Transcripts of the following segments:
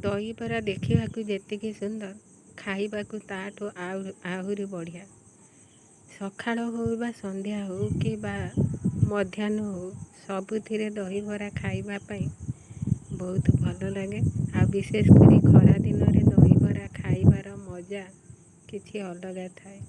ଦହିବରା ଦେଖିବାକୁ ଯେତିକି ସୁନ୍ଦର, ଖାଇବାକୁ ତାଠୁ ଆହୁରି ବଢ଼ିଆ। ସକାଳ ହଉ ବା ସନ୍ଧ୍ୟା ହଉ କି ବା ମଧ୍ୟାହ୍ନ ହଉ, ସବୁଥିରେ ଦହିବରା ଖାଇବା ପାଇଁ ବହୁତ ଭଲ ଲାଗେ। ଆଉ ବିଶେଷ କରି ଖରା ଦିନରେ ଦହିବରା ଖାଇବାର ମଜା କିଛି ଅଲଗା ଥାଏ।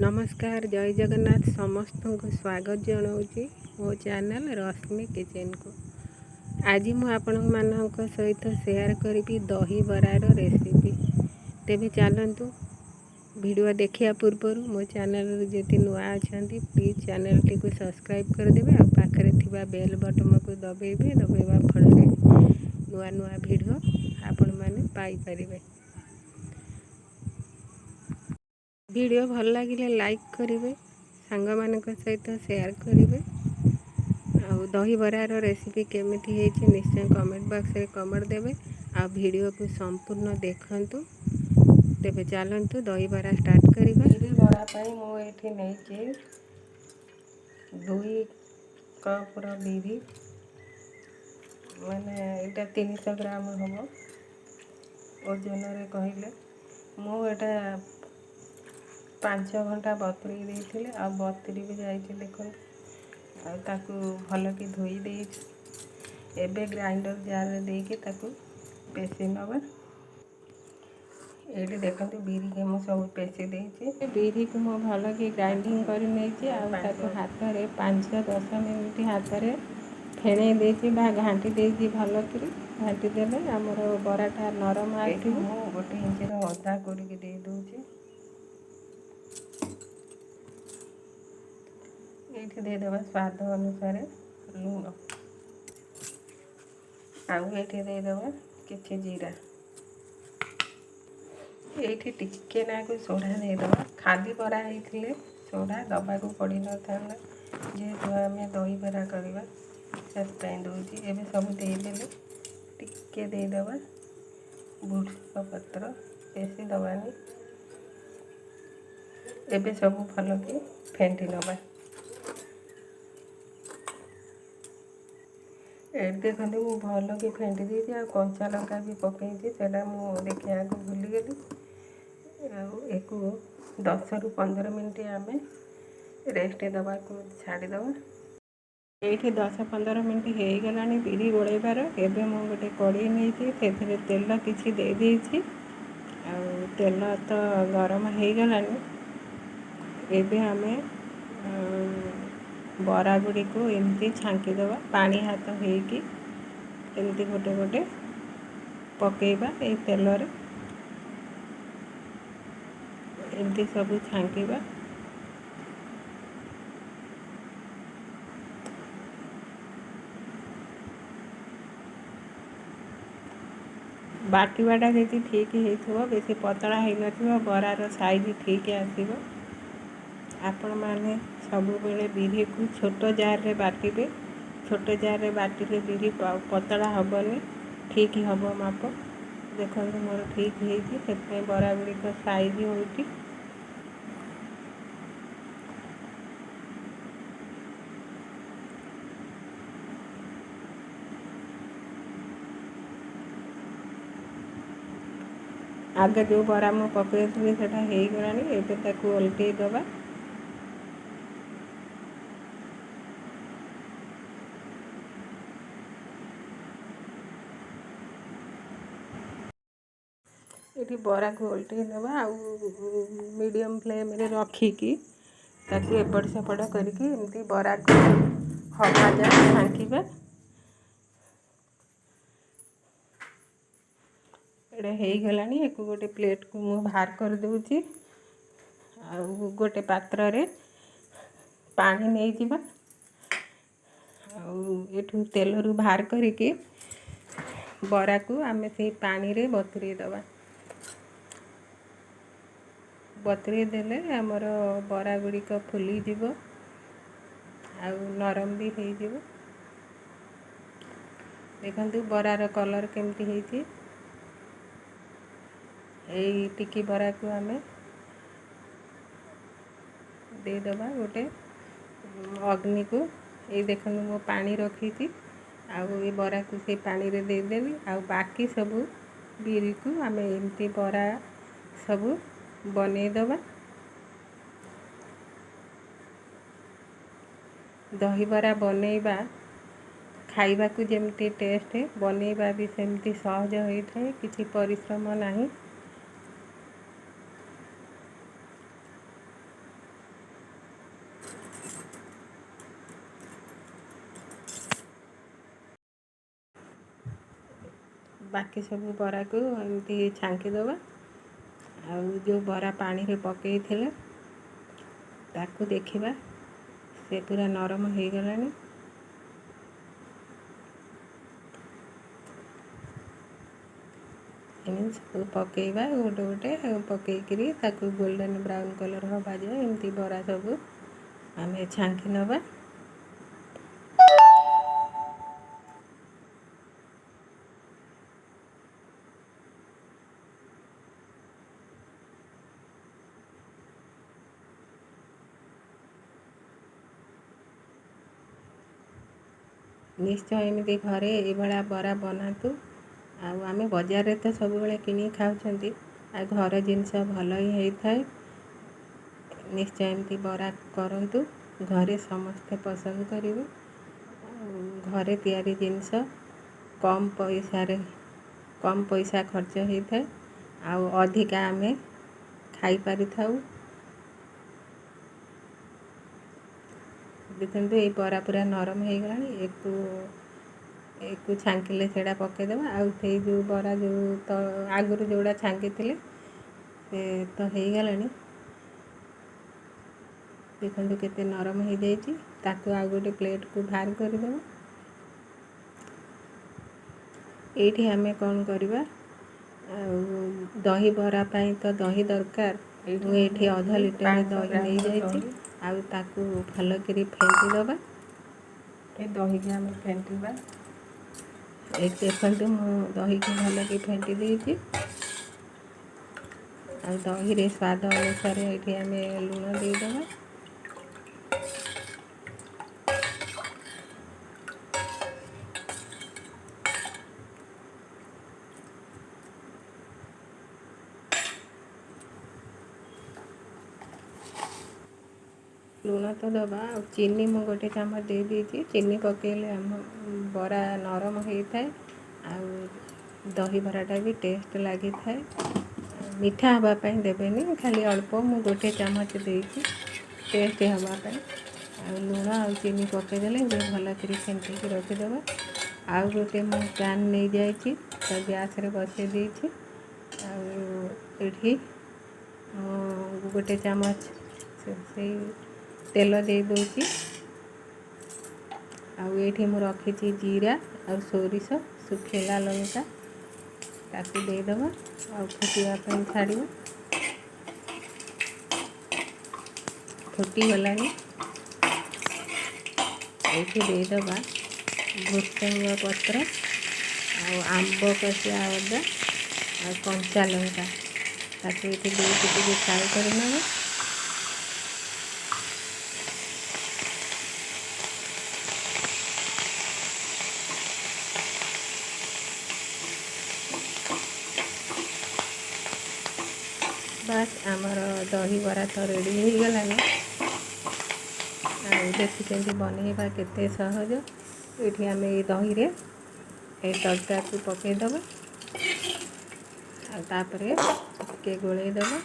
ନମସ୍କାର, ଜୟ ଜଗନ୍ନାଥ। ସମସ୍ତଙ୍କୁ ସ୍ୱାଗତ ଜଣାଉଛି ମୋ ଚ୍ୟାନେଲ ରଶ୍ମି କିଚେନକୁ। ଆଜି ମୁଁ ଆପଣମାନଙ୍କ ସହିତ ସେୟାର କରିବି ଦହିବରାର ରେସିପି। ତେବେ ଚାଲନ୍ତୁ, ଭିଡ଼ିଓ ଦେଖିବା ପୂର୍ବରୁ ମୋ ଚ୍ୟାନେଲରୁ ଯଦି ନୂଆ ଅଛନ୍ତି ପ୍ଲିଜ୍ ଚ୍ୟାନେଲଟିକୁ ସବସ୍କ୍ରାଇବ୍ କରିଦେବେ ଆଉ ପାଖରେ ଥିବା ବେଲ୍ ବଟନକୁ ଦବାଇବେ। ଦବାଇବା ଫଳରେ ନୂଆ ନୂଆ ଭିଡ଼ିଓ ଆପଣମାନେ ପାଇପାରିବେ। ଭିଡ଼ିଓ ଭଲ ଲାଗିଲେ ଲାଇକ୍ କରିବେ, ସାଙ୍ଗମାନଙ୍କ ସହିତ ସେୟାର କରିବେ। ଆଉ ଦହିବରାର ରେସିପି କେମିତି ହେଇଛି ନିଶ୍ଚୟ କମେଣ୍ଟ ବକ୍ସରେ କମେଣ୍ଟ ଦେବେ। ଆଉ ଭିଡ଼ିଓକୁ ସମ୍ପୂର୍ଣ୍ଣ ଦେଖନ୍ତୁ। ତେବେ ଚାଲନ୍ତୁ ଦହିବରା ଷ୍ଟାର୍ଟ କରିବା। ବିରି ବରା ପାଇଁ ମୁଁ ଏଠି ନେଇଛି 2 କପ୍ର ବିରି, ମାନେ ଏଇଟା 300 ଗ୍ରାମ ହେବ ଓଜନରେ କହିଲେ। ମୁଁ ଏଇଟା 5 ଘଣ୍ଟା ବତୁରେଇ ଦେଇଥିଲି, ଆଉ ବତୁରି ବି ଯାଇଛି ଦେଖନ୍ତୁ। ଆଉ ତାକୁ ଭଲକି ଧୋଇ ଦେଇଛି। ଏବେ ଗ୍ରାଇଣ୍ଡର ଜାରରେ ଦେଇକି ତାକୁ ପେଷି ନେବା। ଏଇଠି ଦେଖନ୍ତୁ ବିରିକି ମୁଁ ସବୁ ପେଷି ଦେଇଛି। ବିରିକୁ ମୁଁ ଭଲକି ଗ୍ରାଇଣ୍ଡିଙ୍ଗ କରି ନେଇଛି। ଆଉ ତାକୁ ହାତରେ 5-10 ମିନିଟ୍ ହାତରେ ଫେଣେଇ ଦେଇଛି ବା ଘାଣ୍ଟି ଦେଇଛି। ଭଲକରି ଘାଣ୍ଟି ଦେଲେ ଆମର ବରାଟା ନରମ ଆସିବ। ମୁଁ 1 ଇଞ୍ଚର ଅଦା କୋରିକି ଦେଇ ଦେଉଛି। ଏଇଠି ଦେଇଦେବା ସ୍ୱାଦ ଅନୁସାରେ ଲୁଣ, ଆଉ ଏଇଠି ଦେଇଦେବା କିଛି ଜିରା। ଏଇଠି ଟିକେ ନାକୁ ସୋଢ଼ା ଦେଇଦେବା। ଖାଲି ବରା ହେଇଥିଲେ ସୋଢ଼ା ଦେବାକୁ ପଡ଼ିନଥାନ୍ତା, ଯେହେତୁ ଆମେ ଦହିବରା କରିବା ସେଥିପାଇଁ ଦେଉଛି। ଏବେ ସବୁ ଦେଇଦେଲେ, ଟିକେ ଦେଇଦେବା ଭୃଷଙ୍ଗ ପତ୍ର, ବେଶୀ ଦେବାନି। ଏବେ ସବୁ ଭଲକି ଫେଣ୍ଟି ନେବା। ଏଠି ଦେଖନ୍ତୁ ମୁଁ ଭଲକି ଫେଣ୍ଟି ଦେଇଛି। ଆଉ କଞ୍ଚା ଲଙ୍କା ବି ପକାଇଛି, ସେଇଟା ମୁଁ ଦେଖିବାକୁ ଭୁଲିଗଲି। ଆଉ ଏକୁ 10ରୁ 15 ମିନିଟ୍ ଆମେ ରେଷ୍ଟ ଦେବାକୁ ଛାଡ଼ିଦେବା। ଏଇଠି 10-15 ମିନିଟ୍ ହେଇଗଲାଣି ବିରି ଗୋଳେଇବାର। ଏବେ ମୁଁ ଗୋଟେ କଢ଼େଇ ନେଇଛି, ସେଥିରେ ତେଲ କିଛି ଦେଇଦେଇଛି। ଆଉ ତେଲ ତ ଗରମ ହେଇଗଲାଣି। ଏବେ ଆମେ ବରା ଗୁଡ଼ିକୁ ଏମିତି ଛାଙ୍କିଦେବା। ପାଣି ହାତ ହେଇକି ଏମିତି ଗୋଟେ ଗୋଟେ ପକାଇବା ଏଇ ତେଲରେ। ଏମିତି ସବୁ ଛାଙ୍କିବା। ବାଟିବାଟା ଯଦି ଠିକ୍ ହେଇଥିବ, ବେଶୀ ପତଳା ହେଇନଥିବ, ବରାର ସାଇଜ୍ ଠିକ୍ ଆସିବ। ଆପଣମାନେ ସବୁବେଳେ ବିରିକୁ ଛୋଟ ଜାରରେ ବାଟିବେ। ଛୋଟ ଜାରରେ ବାଟିଲେ ବିରି ପତଳା ହେବନି, ଠିକ୍ ହେବ ମାପ। ଦେଖନ୍ତୁ ମୋର ଠିକ୍ ହେଇଛି, ସେଥିପାଇଁ ବରା ଗୁଡ଼ିକ ସାଇଜ୍ ହେଉଛି। ଆଗେ ଯେଉଁ ବରା ମୁଁ ପକାଇଥିଲି ସେଇଟା ହେଇଗଲାଣି। ଏବେ ତାକୁ ଓଲଟେଇ ଦେବା। ଏଠି ବରାକୁ ଓଲଟେଇ ନେବା। ଆଉ ମିଡ଼ିୟମ୍ ଫ୍ଲେମ୍ରେ ରଖିକି ତାକୁ ଏପଟ ସେପଟ କରିକି ଏମିତି ବରାକୁ ହବା ଯାଏ ଛାଙ୍କିବା। ଏଇଟା ହେଇଗଲାଣି। ଏକୁ ଗୋଟେ ପ୍ଲେଟ୍କୁ ମୁଁ ବାହାର କରିଦେଉଛି। ଆଉ ଗୋଟେ ପାତ୍ରରେ ପାଣି ନେଇଯିବା। ଆଉ ଏଠୁ ତେଲରୁ ବାହାର କରିକି ବରାକୁ ଆମେ ସେଇ ପାଣିରେ ବତୁରେଇ ଦେବା। ବତୁରେଇ ଦେଲେ ଆମର ବରା ଗୁଡ଼ିକ ଫୁଲିଯିବ ଆଉ ନରମ ବି ହେଇଯିବ। ଦେଖନ୍ତୁ ବରାର କଲର୍ କେମିତି ହେଇଛି। ଏଇ ଟିକି ବରାକୁ ଆମେ ଦେଇଦେବା ଗୋଟେ ଅଗ୍ନିକୁ। ଏଇ ଦେଖନ୍ତୁ ମୁଁ ପାଣି ରଖିଛି, ଆଉ ଏ ବରାକୁ ସେ ପାଣିରେ ଦେଇଦେବି। ଆଉ ବାକି ସବୁ ବିରିକୁ ଆମେ ଏମିତି ବରା ସବୁ ବନେଇଦେବା। ଦହିବରା ବନେଇବା ଖାଇବାକୁ ଯେମିତି ଟେଷ୍ଟ, ବନେଇବା ବି ସେମିତି ସହଜ ହୋଇଥାଏ, କିଛି ପରିଶ୍ରମ ନାହିଁ। ବାକି ସବୁ ବରାକୁ ଏମିତି ଛାଙ୍କିଦେବା। ଆଉ ଯେଉଁ ବରା ପାଣିରେ ପକାଇଥିଲେ ତାକୁ ଦେଖିବା, ସେ ପୁରା ନରମ ହୋଇଗଲାଣି। ଏମିତି ସବୁ ପକାଇବା, ଗୋଟେ ଗୋଟେ ପକାଇକିରି ତାକୁ ଗୋଲ୍ଡେନ୍ ବ୍ରାଉନ୍ କଲର୍ ହେବା ଯାଏ ଏମିତି ବରା ସବୁ ଆମେ ଛାଙ୍କି ନେବା। ନିଶ୍ଚୟ ଏମିତି ଘରେ ଏଇଭଳିଆ ବରା ବନାନ୍ତୁ। ଆଉ ଆମେ ବଜାରରେ ତ ସବୁବେଳେ କିଣିକି ଖାଉଛନ୍ତି, ଆଉ ଘର ଜିନିଷ ଭଲ ହିଁ ହେଇଥାଏ। ନିଶ୍ଚୟ ଏମିତି ବରା କରନ୍ତୁ, ଘରେ ସମସ୍ତେ ପସନ୍ଦ କରିବେ। ଘରେ ତିଆରି ଜିନିଷ କମ୍ ପଇସା ଖର୍ଚ୍ଚ ହେଇଥାଏ, ଆଉ ଅଧିକା ଆମେ ଖାଇପାରିଥାଉ। ଦେଖନ୍ତୁ ଏଇ ବରା ପୁରା ନରମ ହେଇଗଲାଣି। ଏକୁ ଛାଙ୍କିଲେ ସେଇଟା ପକାଇଦେବା। ଆଉ ସେଇ ଯେଉଁ ବରା ଯେଉଁ ଆଗରୁ ଯେଉଁଟା ଛାଙ୍କିଥିଲେ ସେ ତ ହେଇଗଲାଣି। ଦେଖନ୍ତୁ କେତେ ନରମ ହେଇଯାଇଛି। ତାକୁ ଆଉ ଗୋଟେ ପ୍ଲେଟ୍କୁ ବାହାର କରିଦେବା। ଏଇଠି ଆମେ କ'ଣ କରିବା, ଆଉ ଦହି ବରା ପାଇଁ ତ ଦହି ଦରକାର। ମୁଁ ଏଇଠି ଅଧ ଲିଟର ଦହି ନେଇଯାଇଛି। ଆଉ ତାକୁ ଭଲକରି ଫେଣ୍ଟି ଦେବା। ଏ ଦହିକି ଆମେ ଫେଣ୍ଟିବା। ଦେଖନ୍ତୁ ମୁଁ ଦହିକି ଭଲକି ଫେଣ୍ଟି ଦେଇଛି। ଆଉ ଦହିରେ ସ୍ୱାଦ ଅନୁସାରେ ଏଇଠି ଆମେ ଲୁଣ ଦେଇଦେବା। ଲୁଣ ତ ଦେବା। ଆଉ ଚିନି ମୁଁ ଗୋଟେ ଚାମଚ ଦେଇଛି। ଚିନି ପକାଇଲେ ଆମ ବରା ନରମ ହେଇଥାଏ, ଆଉ ଦହିବରାଟା ବି ଟେଷ୍ଟ ଲାଗିଥାଏ। ମିଠା ହେବା ପାଇଁ ଦେବେନି, ଖାଲି ଅଳ୍ପ ମୁଁ ଗୋଟେ ଚାମଚ ଦେଇଛି ଟେଷ୍ଟ ହେବା ପାଇଁ। ଆଉ ଲୁଣ ଆଉ ଚିନି ପକାଇଦେଲେ ଏବେ ଭଲକରି ଫେଣ୍ଟିକି ରଖିଦେବା। ଆଉ ଗୋଟେ ମୁଁ ପ୍ୟାନ୍ ନେଇଯାଇଛି, ତ ଗ୍ୟାସ୍ରେ ବସାଇ ଦେଇଛି। ଆଉ ଏଠି ମୁଁ ଗୋଟେ ଚାମଚ ସେଇ ତେଲ ଦେଇ ଦେଉଛି। ଆଉ ଏଇଠି ମୁଁ ରଖିଛି ଜିରା ଆଉ ସୋରିଷ, ଶୁଖିଲା ଲଙ୍କା, ତାକୁ ଦେଇଦେବା। ଆଉ ଫୁଟିବା ପାଇଁ ଛାଡ଼ିବା। ଫୁଟିଗଲାଣି। ଏଇଠି ଦେଇଦେବା ଭୃଷଙ୍ଗ ପତ୍ର, ଆଉ ଆମ୍ବ କଷିଆ ଅଦା, ଆଉ କଞ୍ଚା ଲଙ୍କା, ତାକୁ ଏଇଠି ଦେଇକି ଟିକେ ଫ୍ରାଏ କରିନେବା। ବାସ୍ ଆମର ଦହିବରା ତ ରେଡ଼ି ହେଇଗଲାଣି। ଆଉ ଦେଖିଛନ୍ତି ବନେଇବା କେତେ ସହଜ। ଏଇଠି ଆମେ ଏଇ ଦହିରେ ଏଇ ତଡ଼କାକୁ ପକାଇଦେବା। ଆଉ ତାପରେ ଟିକେ ଗୋଳେଇ ଦେବା।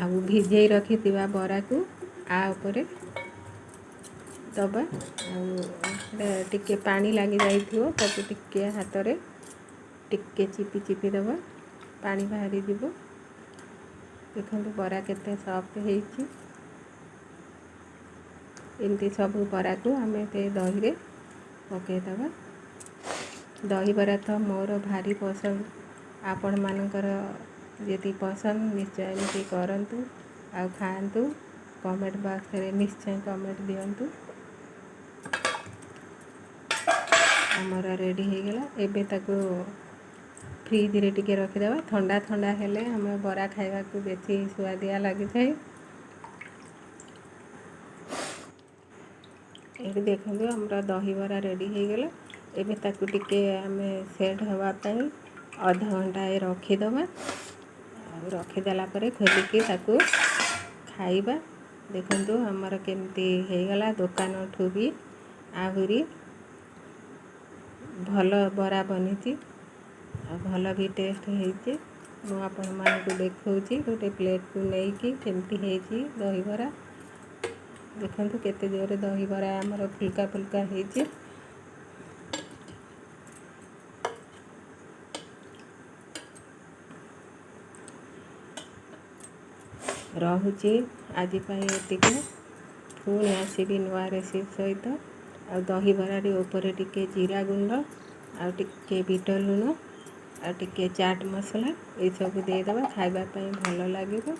ଆଉ ଭିଜେଇ ରଖିଥିବା ବରାକୁ ଆ ଉପରେ ଦେବା। ଆଉ ଟିକେ ପାଣି ଲାଗିଯାଇଥିବ, ତାକୁ ଟିକେ ହାତରେ ଟିକେ ଚିପି ଦେବା, ପାଣି ବାହାରିଯିବ। ଦେଖନ୍ତୁ ବରା କେତେ ସଫ୍ଟ ହେଇଛି। ଏମିତି ସବୁ ବରାକୁ ଆମେ ସେ ଦହିରେ ପକାଇଦେବା। ଦହିବରା ତ ମୋର ଭାରି ପସନ୍ଦ। ଆପଣମାନଙ୍କର ଯଦି ପସନ୍ଦ, ନିଶ୍ଚୟ ଏମିତି କରନ୍ତୁ ଆଉ ଖାଆନ୍ତୁ। କମେଣ୍ଟ ବକ୍ସରେ ନିଶ୍ଚୟ କମେଣ୍ଟ ଦିଅନ୍ତୁ। ଆମର ରେଡ଼ି ହେଇଗଲା। ଏବେ ତାକୁ ଫ୍ରିଜରେ ଟିକେ ରଖିଦେବା। ଥଣ୍ଡା ହେଲେ ଆମ ବରା ଖାଇବାକୁ ବେଶୀ ସୁଆଦିଆ ଲାଗିଥାଏ। ଏଠି ଦେଖନ୍ତୁ ଆମର ଦହିବରା ରେଡ଼ି ହେଇଗଲା। ଏବେ ତାକୁ ଟିକେ ଆମେ ସେଟ୍ ହେବା ପାଇଁ ଅଧଘଣ୍ଟା ରଖିଦେବା। ଆଉ ରଖିଦେଲା ପରେ ଖୋଲିକି ତାକୁ ଖାଇବା। ଦେଖନ୍ତୁ ଆମର କେମିତି ହେଇଗଲା। ଦୋକାନଠୁ ବି ଆହୁରି ଭଲ ବରା ବନିଛି ଆଉ ଭଲ ବି ଟେଷ୍ଟ ହେଇଛି। ମୁଁ ଆପଣମାନଙ୍କୁ ଦେଖାଉଛି ଗୋଟେ ପ୍ଲେଟ୍କୁ ନେଇକି କେମିତି ହେଇଛି ଦହିବରା। ଦେଖନ୍ତୁ କେତେ ଜୋରେ ଦହିବରା ଆମର ଫୁଲକା ଫୁଲକା ହେଇଛି। ରହୁଛି ଆଜି ପାଇଁ ଏତିକି। ପୁଣି ଆସିବି ନୂଆ ରେସିପି ସହିତ। ଆଉ ଦହିବରାରେ ଉପରେ ଟିକେ ଜିରା ଗୁଣ୍ଡ ଆଉ ଟିକେ ବିଟ ଲୁଣ ଆଉ ଟିକେ ଚାଟ୍ ମସଲା ଏଇସବୁ ଦେଇଦେବା, ଖାଇବା ପାଇଁ ଭଲ ଲାଗିବ।